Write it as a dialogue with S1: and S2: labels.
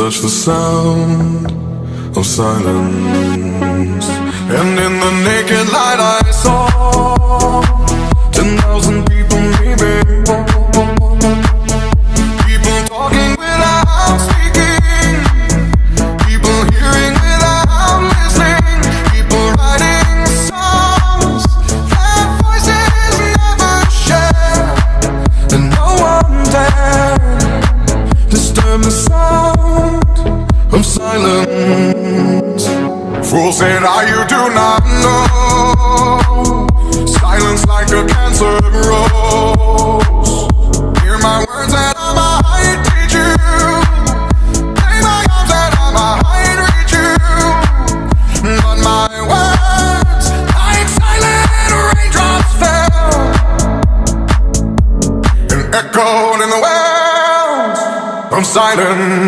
S1: touch the sound of silence. And in the naked light I saw 10,000 people maybe. People talking without speaking, people hearing without listening, people writing songs that voices never share. And no one dared disturb the sound of silence. Fool said, you do not know. Silence like a cancer grows. Hear my words and I might teach you. Play my arms and I might reach you. But my words, like silent raindrops, fell and echoed in the wells of silence.